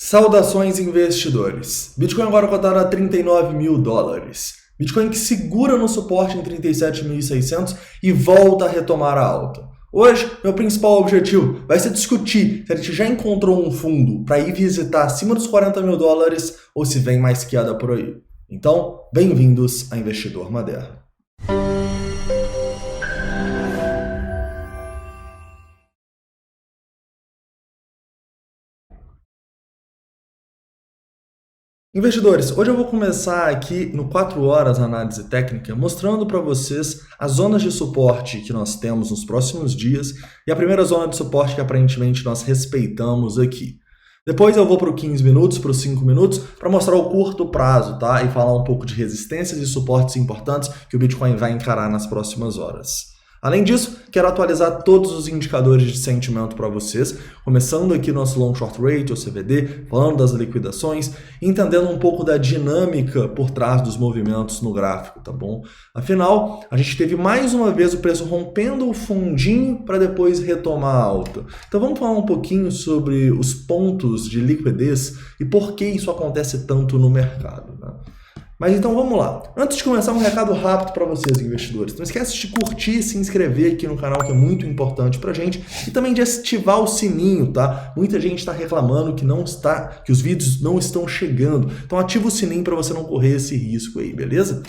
Saudações investidores. Bitcoin agora cotado a 39 mil dólares. Bitcoin que segura no suporte em 37.600 e volta a retomar a alta. Hoje, meu principal objetivo vai ser discutir se a gente já encontrou um fundo para ir visitar acima dos 40 mil dólares ou se vem mais queda por aí. Então, bem-vindos a Investidor Moderno. Investidores, hoje eu vou começar aqui no 4 horas a análise técnica, mostrando para vocês as zonas de suporte que nós temos nos próximos dias e a primeira zona de suporte que aparentemente nós respeitamos aqui. Depois eu vou para os 15 minutos, para os 5 minutos, para mostrar o curto prazo, tá? E falar um pouco de resistências e suportes importantes que o Bitcoin vai encarar nas próximas horas. Além disso, quero atualizar todos os indicadores de sentimento para vocês, começando aqui nosso Long Short Rate, ou CVD, falando das liquidações, entendendo um pouco da dinâmica por trás dos movimentos no gráfico, tá bom? Afinal, a gente teve mais uma vez o preço rompendo o fundinho para depois retomar a alta. Então vamos falar um pouquinho sobre os pontos de liquidez e por que isso acontece tanto no mercado, né? Mas então vamos lá. Antes de começar, um recado rápido para vocês, investidores. Não esquece de curtir e se inscrever aqui no canal, que é muito importante pra gente. E também de ativar o sininho, tá? Muita gente está reclamando que os vídeos não estão chegando. Então ativa o sininho para você não correr esse risco aí, beleza?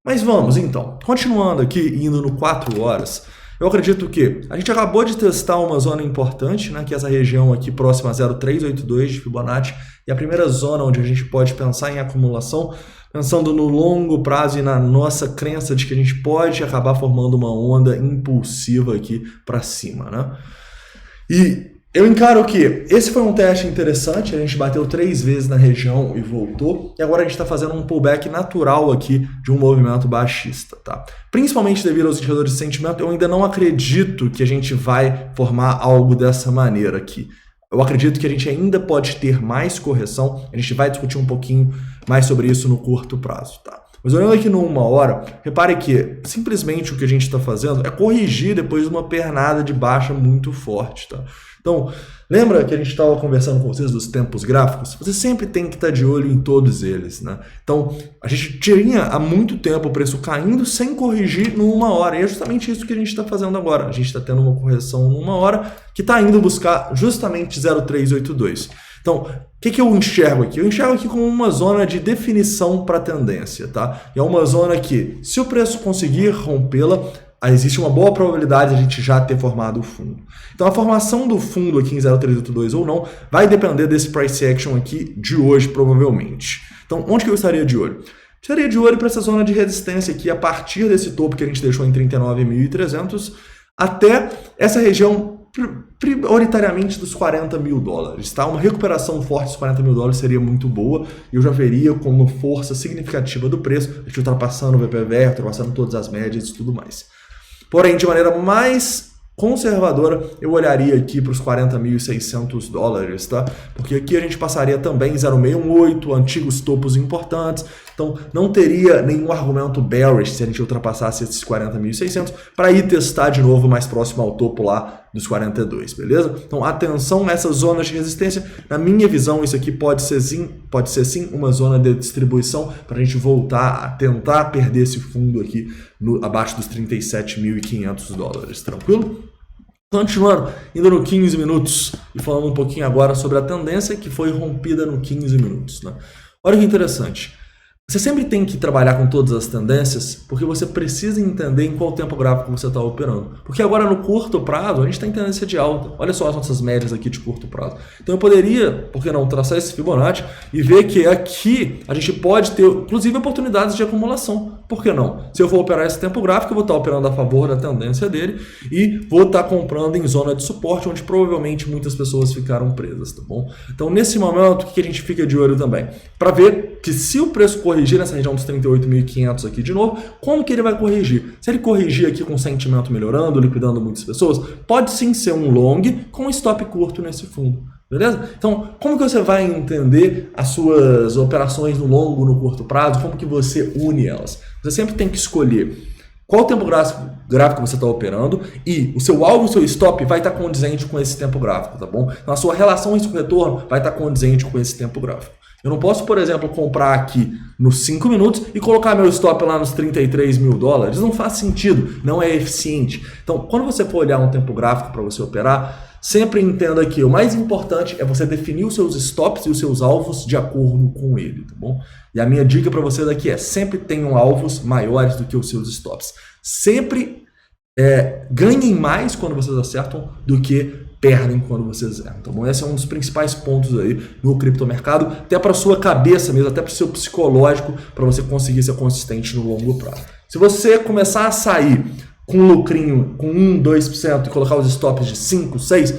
Mas vamos então. Continuando aqui, indo no 4 horas. Eu acredito que a gente acabou de testar uma zona importante, né, que é essa região aqui próxima a 0,382 de Fibonacci, e a primeira zona onde a gente pode pensar em acumulação, pensando no longo prazo e na nossa crença de que a gente pode acabar formando uma onda impulsiva aqui para cima, né? E eu encaro que esse foi um teste interessante, a gente bateu 3 vezes na região e voltou, e agora a gente está fazendo um pullback natural aqui de um movimento baixista, tá? Principalmente devido aos indicadores de sentimento, eu ainda não acredito que a gente vai formar algo dessa maneira aqui. Eu acredito que a gente ainda pode ter mais correção, a gente vai discutir um pouquinho mais sobre isso no curto prazo, tá? Mas olhando aqui no 1 hora, repare que simplesmente o que a gente está fazendo é corrigir depois de uma pernada de baixa muito forte, tá? Então, lembra que a gente estava conversando com vocês dos tempos gráficos? Você sempre tem que estar de olho em todos eles, né? Então, a gente tinha há muito tempo o preço caindo sem corrigir no 1 hora. E é justamente isso que a gente está fazendo agora. A gente está tendo uma correção no 1 hora que está indo buscar justamente 0,382. Então, o que eu enxergo aqui? Eu enxergo aqui como uma zona de definição para tendência, tá? E é uma zona que, se o preço conseguir rompê-la, existe uma boa probabilidade de a gente já ter formado o fundo. Então a formação do fundo aqui em 0,382 ou não vai depender desse price action aqui de hoje, provavelmente. Então onde que eu estaria de olho? Estaria de olho para essa zona de resistência aqui, a partir desse topo que a gente deixou em 39.300, até essa região prioritariamente dos 40 mil dólares, tá? Uma recuperação forte dos 40 mil dólares seria muito boa e eu já veria como força significativa do preço, a gente ultrapassando o VPVR, ultrapassando todas as médias e tudo mais. Porém, de maneira mais conservadora, eu olharia aqui para os 40.600 dólares, tá? Porque aqui a gente passaria também 0,618, antigos topos importantes, então não teria nenhum argumento bearish se a gente ultrapassasse esses 40.600 para ir testar de novo mais próximo ao topo lá dos 42, beleza? Então atenção nessas zonas de resistência, na minha visão isso aqui pode ser sim uma zona de distribuição para a gente voltar a tentar perder esse fundo aqui abaixo dos 37.500 dólares, tranquilo? Continuando, indo no 15 minutos e falando um pouquinho agora sobre a tendência que foi rompida no 15 minutos, né? Olha que interessante. Você sempre tem que trabalhar com todas as tendências porque você precisa entender em qual tempo gráfico você está operando. Porque agora no curto prazo a gente está em tendência de alta. Olha só as nossas médias aqui de curto prazo. Então eu poderia, por que não, traçar esse Fibonacci e ver que aqui a gente pode ter, inclusive, oportunidades de acumulação. Por que não? Se eu for operar esse tempo gráfico, eu vou estar operando a favor da tendência dele e vou estar comprando em zona de suporte, onde provavelmente muitas pessoas ficaram presas, tá bom? Então nesse momento, o que a gente fica de olho também? Para ver que se o preço corrigir nessa região dos 38.500 aqui de novo, como que ele vai corrigir? Se ele corrigir aqui com sentimento melhorando, liquidando muitas pessoas, pode sim ser um long com stop curto nesse fundo, beleza? Então, como que você vai entender as suas operações no longo, no curto prazo? Como que você une elas? Você sempre tem que escolher qual tempo gráfico você está operando e o seu alvo e o seu stop vai estar condizente com esse tempo gráfico, tá bom? Então a sua relação risco-retorno vai estar condizente com esse tempo gráfico. Eu não posso, por exemplo, comprar aqui nos 5 minutos e colocar meu stop lá nos 33 mil dólares. Não faz sentido, não é eficiente. Então, quando você for olhar um tempo gráfico para você operar, sempre entenda que o mais importante é você definir os seus stops e os seus alvos de acordo com ele, tá bom? E a minha dica para vocês aqui é sempre tenham alvos maiores do que os seus stops. Sempre ganhem mais quando vocês acertam do que perdem quando vocês erram, tá bom? Esse é um dos principais pontos aí no criptomercado, até para sua cabeça mesmo, até para o seu psicológico, para você conseguir ser consistente no longo prazo. Se você começar a sair com um lucrinho com 1, 2% e colocar os stops de 5, 6,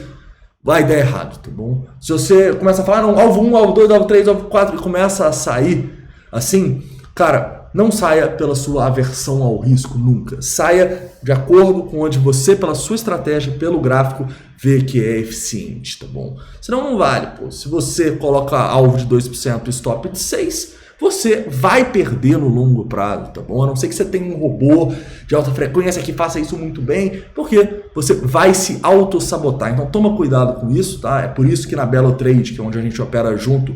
vai dar errado, tá bom? Se você começa a falar, não, alvo 1, alvo 2, alvo 3, alvo 4 e começa a sair assim, cara, não saia pela sua aversão ao risco nunca. Saia de acordo com onde você, pela sua estratégia, pelo gráfico, vê que é eficiente, tá bom? Senão não vale, pô. Se você coloca alvo de 2% e stop de 6%, você vai perder no longo prazo, tá bom? A não ser que você tenha um robô de alta frequência que faça isso muito bem, porque você vai se auto-sabotar. Então toma cuidado com isso, tá? É por isso que na Belo Trade, que é onde a gente opera junto,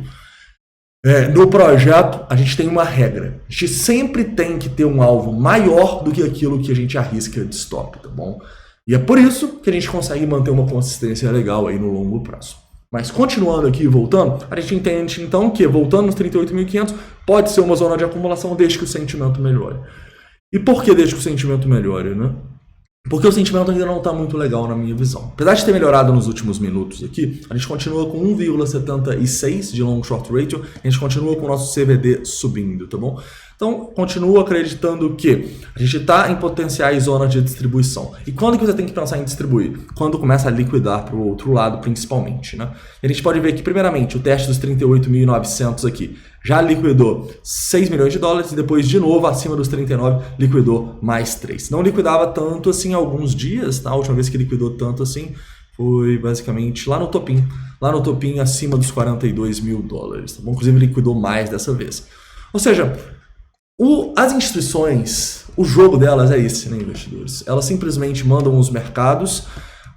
no projeto, a gente tem uma regra. A gente sempre tem que ter um alvo maior do que aquilo que a gente arrisca de stop, tá bom? E é por isso que a gente consegue manter uma consistência legal aí no longo prazo. Mas continuando aqui, voltando, a gente entende então que, voltando nos 38.500, pode ser uma zona de acumulação desde que o sentimento melhore. E por que desde que o sentimento melhore, né? Porque o sentimento ainda não está muito legal na minha visão. Apesar de ter melhorado nos últimos minutos aqui, a gente continua com 1,76 de long short ratio, a gente continua com o nosso CVD subindo, tá bom? Então, continuo acreditando que a gente está em potenciais zonas de distribuição. E quando que você tem que pensar em distribuir? Quando começa a liquidar para o outro lado, principalmente, né? E a gente pode ver que, primeiramente, o teste dos 38.900 aqui já liquidou 6 milhões de dólares e depois, de novo, acima dos 39, liquidou mais 3. Não liquidava tanto assim há alguns dias, tá? A última vez que liquidou tanto assim foi basicamente lá no topinho. Lá no topinho acima dos 42 mil dólares, tá bom? Inclusive liquidou mais dessa vez. Ou seja, as instituições, o jogo delas é esse, né, investidores? Elas simplesmente mandam os mercados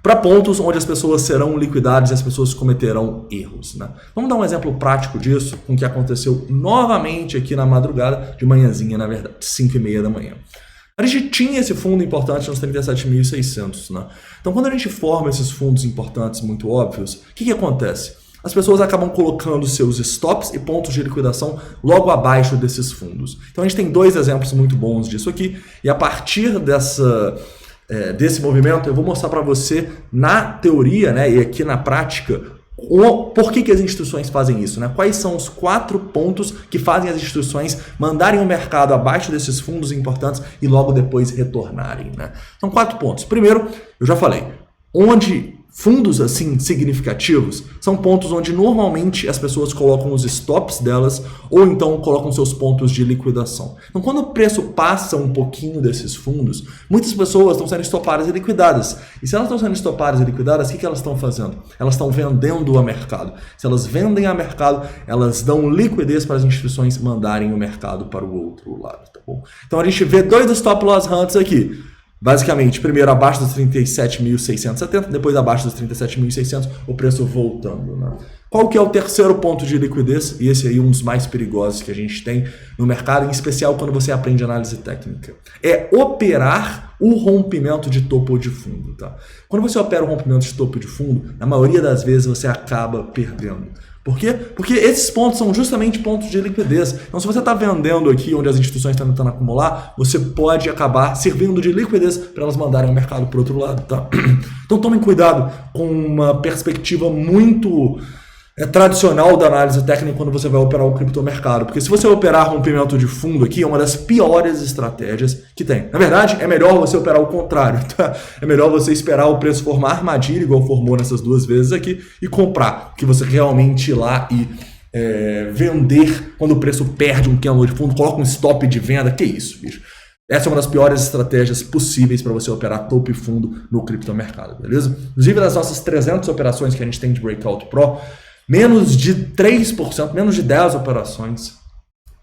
para pontos onde as pessoas serão liquidadas e as pessoas cometerão erros, né? Vamos dar um exemplo prático disso, com o que aconteceu novamente aqui na madrugada, de manhãzinha, na verdade, 5h30 da manhã. A gente tinha esse fundo importante nos 37.600, né? Então, quando a gente forma esses fundos importantes muito óbvios, o que acontece? As pessoas acabam colocando seus stops e pontos de liquidação logo abaixo desses fundos. Então a gente tem dois exemplos muito bons disso aqui, e a partir desse movimento eu vou mostrar para você na teoria, né, e aqui na prática, por que as instituições fazem isso, né? Quais são os 4 pontos que fazem as instituições mandarem o mercado abaixo desses fundos importantes e logo depois retornarem, né? São 4 pontos. Primeiro, eu já falei, onde fundos assim significativos são pontos onde normalmente as pessoas colocam os stops delas ou então colocam seus pontos de liquidação. Então, quando o preço passa um pouquinho desses fundos, muitas pessoas estão sendo estopadas e liquidadas. E se elas estão sendo estopadas e liquidadas, o que elas estão fazendo? Elas estão vendendo a mercado. Se elas vendem a mercado, elas dão liquidez para as instituições mandarem o mercado para o outro lado, tá bom? Então a gente vê 2 stop loss hunts aqui. Basicamente, primeiro abaixo dos 37.670, depois abaixo dos 37.600, o preço voltando, né? Qual que é o terceiro ponto de liquidez? E esse aí é um dos mais perigosos que a gente tem no mercado, em especial quando você aprende análise técnica. É operar o rompimento de topo ou de fundo, tá? Quando você opera o rompimento de topo de fundo, na maioria das vezes você acaba perdendo. Por quê? Porque esses pontos são justamente pontos de liquidez. Então, se você está vendendo aqui onde as instituições estão tentando acumular, você pode acabar servindo de liquidez para elas mandarem o mercado para o outro lado, tá? Então, tomem cuidado com uma perspectiva muito tradicional da análise técnica quando você vai operar o criptomercado. Porque se você operar rompimento de fundo aqui, é uma das piores estratégias que tem. Na verdade, é melhor você operar o contrário, tá? É melhor você esperar o preço formar armadilha, igual formou nessas 2 vezes aqui, e comprar. Que você realmente ir lá e vender quando o preço perde um candle de fundo, coloca um stop de venda. Que isso, bicho? Essa é uma das piores estratégias possíveis para você operar topo e fundo no criptomercado, beleza? Inclusive, das nossas 300 operações que a gente tem de Breakout Pro, menos de 3%, menos de 10 operações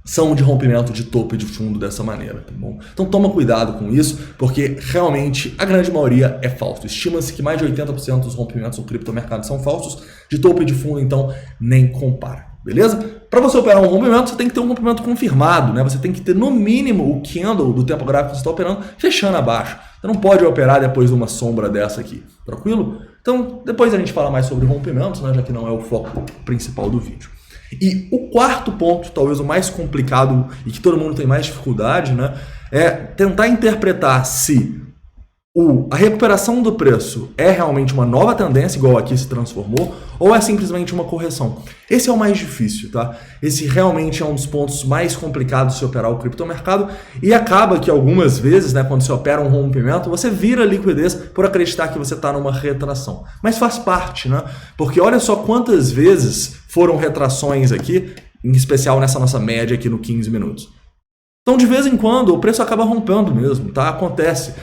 são de rompimento de topo e de fundo dessa maneira, tá bom? Então toma cuidado com isso, porque realmente a grande maioria é falso. Estima-se que mais de 80% dos rompimentos no criptomercado são falsos, de topo e de fundo, então nem compara, beleza? Para você operar um rompimento, você tem que ter um rompimento confirmado, né? Você tem que ter no mínimo o candle do tempo gráfico que você está operando fechando abaixo. Você não pode operar depois de uma sombra dessa aqui, tranquilo? Então depois a gente fala mais sobre rompimentos, né? Já que não é o foco principal do vídeo. E o quarto ponto, talvez o mais complicado e que todo mundo tem mais dificuldade, né, é tentar interpretar se a recuperação do preço é realmente uma nova tendência, igual aqui se transformou, ou é simplesmente uma correção. Esse é o mais difícil, tá? Esse realmente é um dos pontos mais complicados de se operar o criptomercado e acaba que algumas vezes, né, quando você opera um rompimento, você vira liquidez por acreditar que você está numa retração. Mas faz parte, né? Porque olha só quantas vezes foram retrações aqui, em especial nessa nossa média aqui no 15 minutos. Então, de vez em quando, o preço acaba rompendo mesmo, tá? Acontece.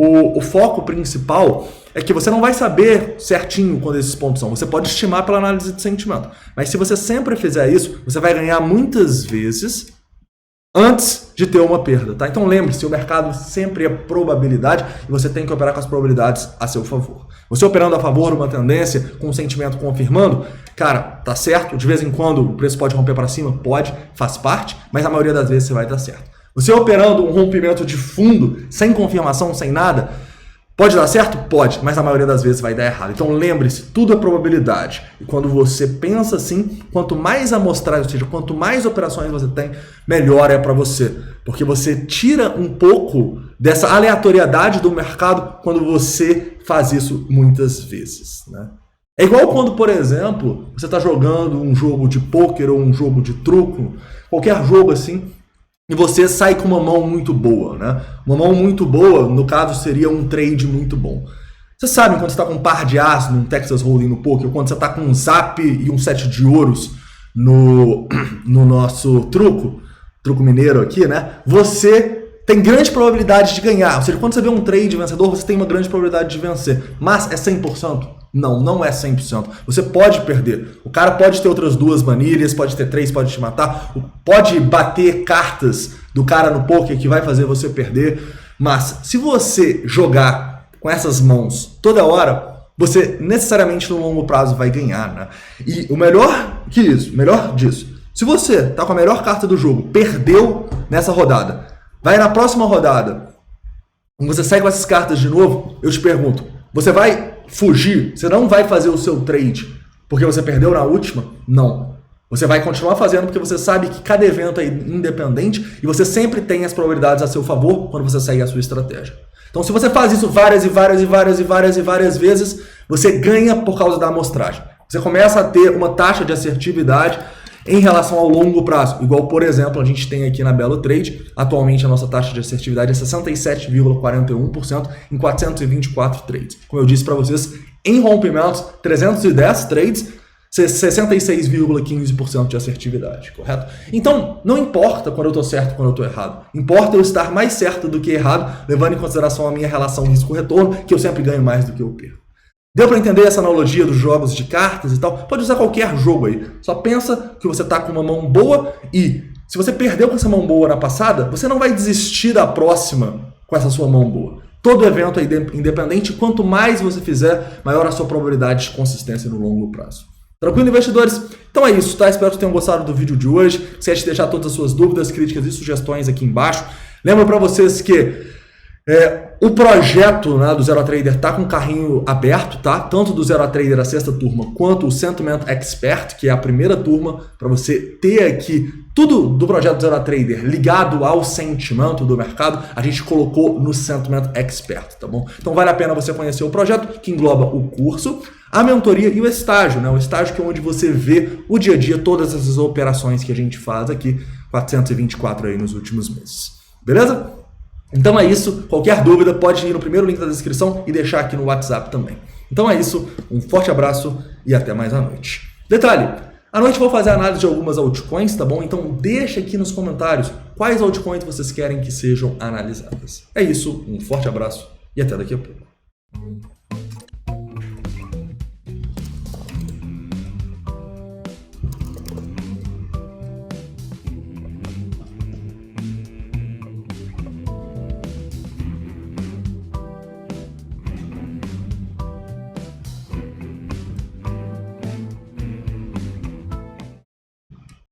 O foco principal é que você não vai saber certinho quando esses pontos são. Você pode estimar pela análise de sentimento. Mas se você sempre fizer isso, você vai ganhar muitas vezes antes de ter uma perda, tá? Então lembre-se, o mercado sempre é probabilidade e você tem que operar com as probabilidades a seu favor. Você operando a favor de uma tendência, com o sentimento confirmando, cara, tá certo, de vez em quando o preço pode romper para cima, pode, faz parte, mas a maioria das vezes você vai dar certo. Você operando um rompimento de fundo, sem confirmação, sem nada, pode dar certo? Pode, mas a maioria das vezes vai dar errado. Então lembre-se, tudo é probabilidade. E quando você pensa assim, quanto mais amostragem, ou seja, quanto mais operações você tem, melhor é para você. Porque você tira um pouco dessa aleatoriedade do mercado quando você faz isso muitas vezes, né? É igual quando, por exemplo, você está jogando um jogo de pôquer ou um jogo de truco, qualquer jogo assim, e você sai com uma mão muito boa, né? Uma mão muito boa, no caso, seria um trade muito bom. Vocês sabem quando você está com um par de as num Texas Hold'em no poker, ou quando você está com um zap e um set de ouros no nosso truco mineiro aqui, né? Você tem grande probabilidade de ganhar. Ou seja, quando você vê um trade vencedor, você tem uma grande probabilidade de vencer. Mas é 100%? Não, não é 100%. Você pode perder. O cara pode ter outras duas manilhas, pode ter 3, pode te matar, pode bater cartas do cara no poker que vai fazer você perder. Mas se você jogar com essas mãos toda hora, você necessariamente no longo prazo vai ganhar, né? E o melhor que isso, melhor disso, se você tá com a melhor carta do jogo, perdeu nessa rodada, vai na próxima rodada, você segue com essas cartas de novo, eu te pergunto, você vai fugir? Você não vai fazer o seu trade porque você perdeu na última? Não. Você vai continuar fazendo porque você sabe que cada evento é independente e você sempre tem as probabilidades a seu favor quando você segue a sua estratégia. Então, se você faz isso várias vezes, você ganha por causa da amostragem. Você começa a ter uma taxa de assertividade em relação ao longo prazo. Igual, por exemplo, a gente tem aqui na Belo Trade, atualmente a nossa taxa de assertividade é 67,41% em 424 trades. Como eu disse para vocês, em rompimentos, 310 trades, 66,15% de assertividade, correto? Então, não importa quando eu estou certo ou quando eu estou errado. Importa eu estar mais certo do que errado, levando em consideração a minha relação risco-retorno, que eu sempre ganho mais do que eu perco. Deu para entender essa analogia dos jogos de cartas e tal? Pode usar qualquer jogo aí. Só pensa que você está com uma mão boa e se você perdeu com essa mão boa na passada, você não vai desistir da próxima com essa sua mão boa. Todo evento é independente. Quanto mais você fizer, maior a sua probabilidade de consistência no longo prazo. Tranquilo, investidores? Então é isso, tá? Espero que tenham gostado do vídeo de hoje. Esquece de deixar todas as suas dúvidas, críticas e sugestões aqui embaixo. Lembro para vocês que o projeto, né, do Zero a Trader está com o carrinho aberto, tá? Tanto do Zero a Trader, a sexta turma, quanto o Sentiment Expert, que é a primeira turma, para você ter aqui tudo do projeto Zero a Trader ligado ao sentimento do mercado, a gente colocou no Sentiment Expert, tá bom? Então vale a pena você conhecer o projeto, que engloba o curso, a mentoria e o estágio, né? O estágio que é onde você vê o dia a dia, todas essas operações que a gente faz aqui, 424 aí nos últimos meses. Beleza? Então é isso, qualquer dúvida pode ir no primeiro link da descrição e deixar aqui no WhatsApp também. Então é isso, um forte abraço e até mais à noite. Detalhe, à noite eu vou fazer a análise de algumas altcoins, tá bom? Então deixa aqui nos comentários quais altcoins vocês querem que sejam analisadas. É isso, um forte abraço e até daqui a pouco.